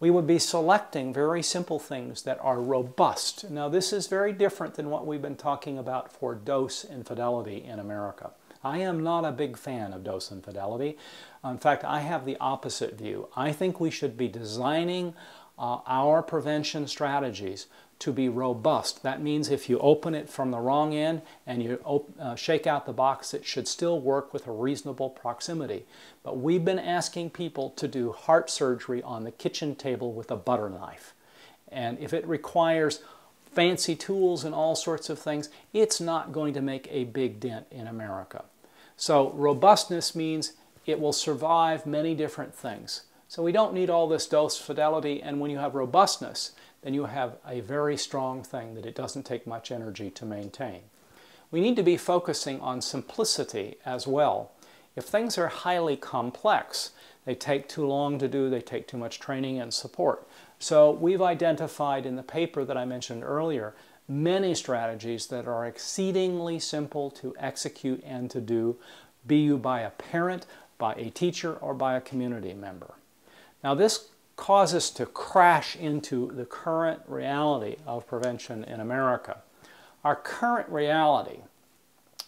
We would be selecting very simple things that are robust. Now, this is very different than what we've been talking about for dose infidelity in America. I am not a big fan of dose infidelity. In fact, I have the opposite view. I think we should be designing our prevention strategies to be robust. That means if you open it from the wrong end and you shake out the box, it should still work with a reasonable proximity. But we've been asking people to do heart surgery on the kitchen table with a butter knife. And if it requires fancy tools and all sorts of things, it's not going to make a big dent in America. So robustness means it will survive many different things. So we don't need all this dose fidelity, and when you have robustness, then you have a very strong thing that it doesn't take much energy to maintain. We need to be focusing on simplicity as well. If things are highly complex, they take too long to do, they take too much training and support. So we've identified in the paper that I mentioned earlier many strategies that are exceedingly simple to execute and to do, be you by a parent, by a teacher, or by a community member. Now this causes us to crash into the current reality of prevention in America. Our current reality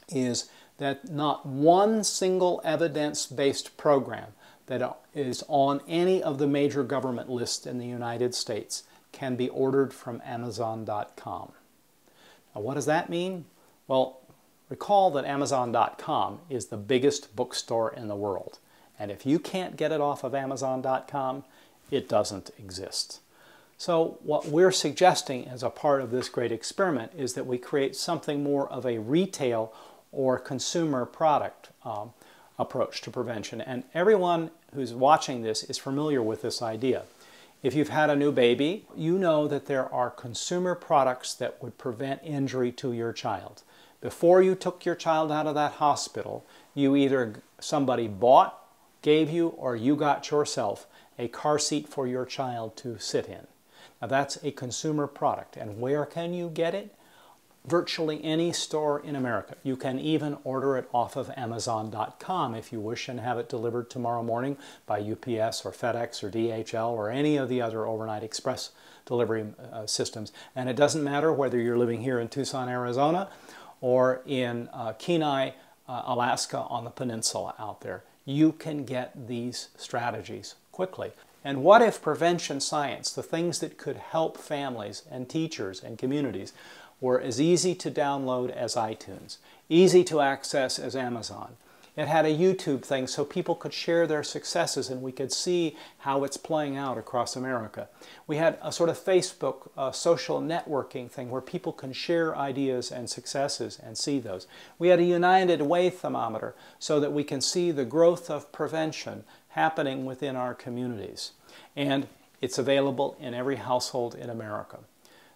is that not one single evidence-based program that is on any of the major government lists in the United States can be ordered from Amazon.com. Now, what does that mean? Well, recall that Amazon.com is the biggest bookstore in the world. And if you can't get it off of Amazon.com, it doesn't exist. So what we're suggesting as a part of this great experiment is that we create something more of a retail or consumer product approach to prevention. And everyone who's watching this is familiar with this idea. If you've had a new baby, you know that there are consumer products that would prevent injury to your child. Before you took your child out of that hospital, somebody bought, gave you, or you got yourself a car seat for your child to sit in. Now that's a consumer product. And where can you get it? Virtually any store in America. You can even order it off of Amazon.com if you wish and have it delivered tomorrow morning by UPS or FedEx or DHL or any of the other overnight express delivery systems. And it doesn't matter whether you're living here in Tucson, Arizona or in Kenai, Alaska on the peninsula out there. You can get these strategies quickly. And what if prevention science, the things that could help families and teachers and communities, were as easy to download as iTunes, easy to access as Amazon? It had a YouTube thing so people could share their successes and we could see how it's playing out across America. We had a sort of Facebook social networking thing where people can share ideas and successes and see those. We had a United Way thermometer so that we can see the growth of prevention happening within our communities. And it's available in every household in America.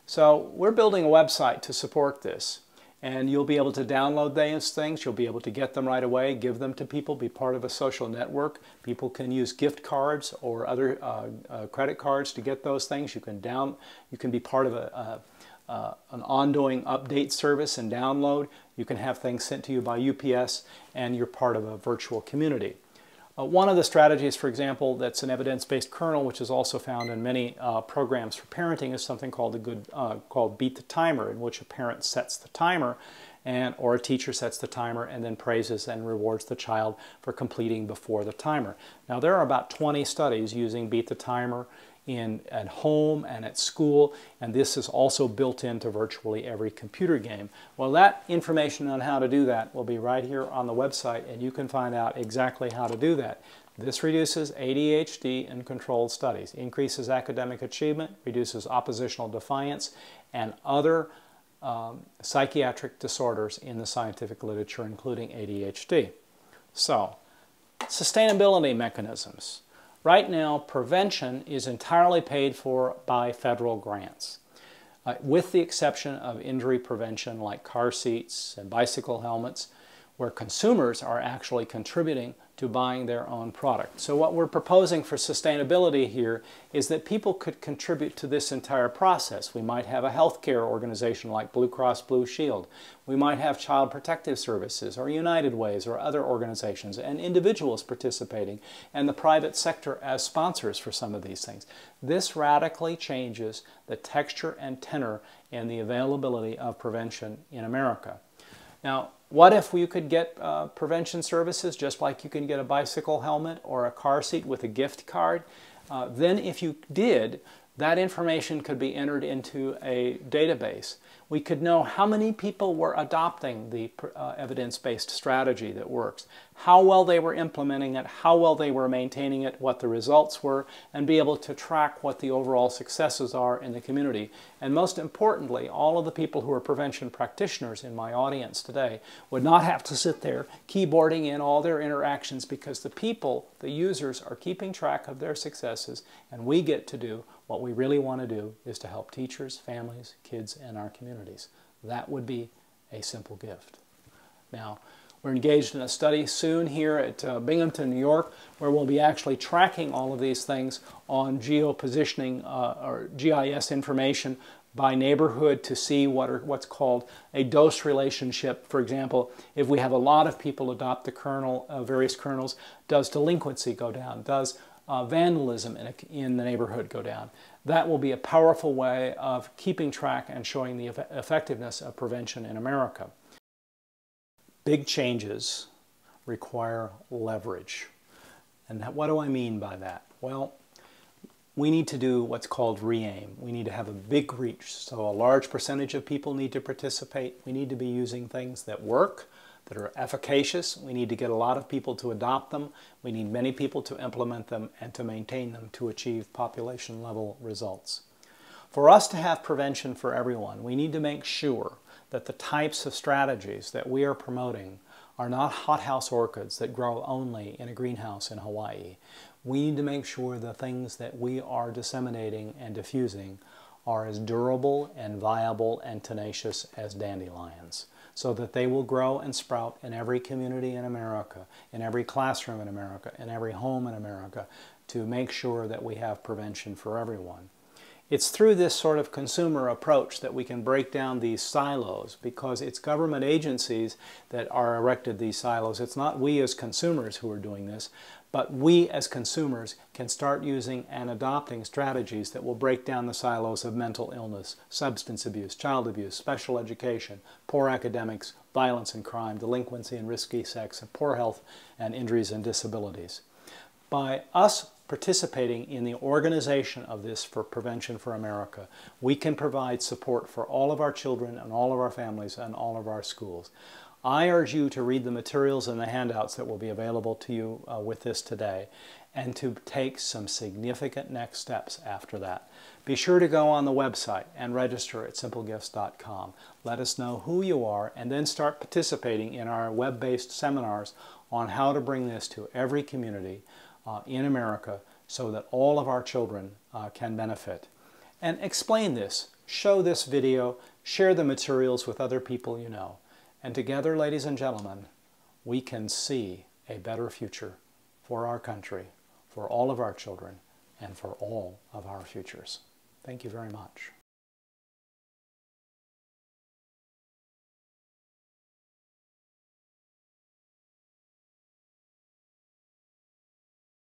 So we're building a website to support this. And you'll be able to download these things. You'll be able to get them right away, give them to people, be part of a social network. People can use gift cards or other credit cards to get those things. You can be part of an ongoing update service and download. You can have things sent to you by UPS, and you're part of a virtual community. One of the strategies, for example, that's an evidence-based kernel, which is also found in many programs for parenting, is something called Beat the Timer, in which a parent sets the timer or a teacher sets the timer and then praises and rewards the child for completing before the timer. Now, there are about 20 studies using Beat the Timer at home and at school, and this is also built into virtually every computer game. Well, that information on how to do that will be right here on the website, and you can find out exactly how to do that. This reduces ADHD in controlled studies, increases academic achievement, reduces oppositional defiance, and other psychiatric disorders in the scientific literature, including ADHD. So, sustainability mechanisms. Right now, prevention is entirely paid for by federal grants, with the exception of injury prevention like car seats and bicycle helmets, where consumers are actually contributing to buying their own product. So what we're proposing for sustainability here is that people could contribute to this entire process. We might have a healthcare organization like Blue Cross Blue Shield. We might have Child Protective Services or United Ways or other organizations and individuals participating and the private sector as sponsors for some of these things. This radically changes the texture and tenor and the availability of prevention in America. Now, what if you could get prevention services just like you can get a bicycle helmet or a car seat with a gift card? Then if you did, that information could be entered into a database. We could know how many people were adopting the evidence-based strategy that works, how well they were implementing it, how well they were maintaining it, what the results were, and be able to track what the overall successes are in the community. And most importantly, all of the people who are prevention practitioners in my audience today would not have to sit there keyboarding in all their interactions, because the people, the users, are keeping track of their successes, and we get to do what we really want to do, is to help teachers, families, kids, and our communities. That would be a simple gift. Now, we're engaged in a study soon here at Binghamton, New York, where we'll be actually tracking all of these things on geopositioning or GIS information by neighborhood to see what's called a dose relationship. For example, if we have a lot of people adopt the kernel, various kernels, does delinquency go down? Does vandalism in the neighborhood go down? That will be a powerful way of keeping track and showing the effectiveness of prevention in America. Big changes require leverage. And what do I mean by that? Well, we need to do what's called re-aim. We need to have a big reach, so a large percentage of people need to participate. We need to be using things that work, that are efficacious. We need to get a lot of people to adopt them. We need many people to implement them and to maintain them to achieve population level results. For us to have prevention for everyone, we need to make sure that the types of strategies that we are promoting are not hothouse orchids that grow only in a greenhouse in Hawaii. We need to make sure the things that we are disseminating and diffusing are as durable and viable and tenacious as dandelions, so that they will grow and sprout in every community in America, in every classroom in America, in every home in America, to make sure that we have prevention for everyone. It's through this sort of consumer approach that we can break down these silos, because it's government agencies that are erected these silos. It's not we as consumers who are doing this, but we as consumers can start using and adopting strategies that will break down the silos of mental illness, substance abuse, child abuse, special education, poor academics, violence and crime, delinquency and risky sex, and poor health and injuries and disabilities. By us participating in the organization of this for Prevention for America, we can provide support for all of our children and all of our families and all of our schools. I urge you to read the materials and the handouts that will be available to you with this today, and to take some significant next steps after that. Be sure to go on the website and register at simplegifts.com. Let us know who you are, and then start participating in our web-based seminars on how to bring this to every community in America, so that all of our children can benefit. And explain this, show this video, share the materials with other people you know. And together, ladies and gentlemen, we can see a better future for our country, for all of our children, and for all of our futures. Thank you very much.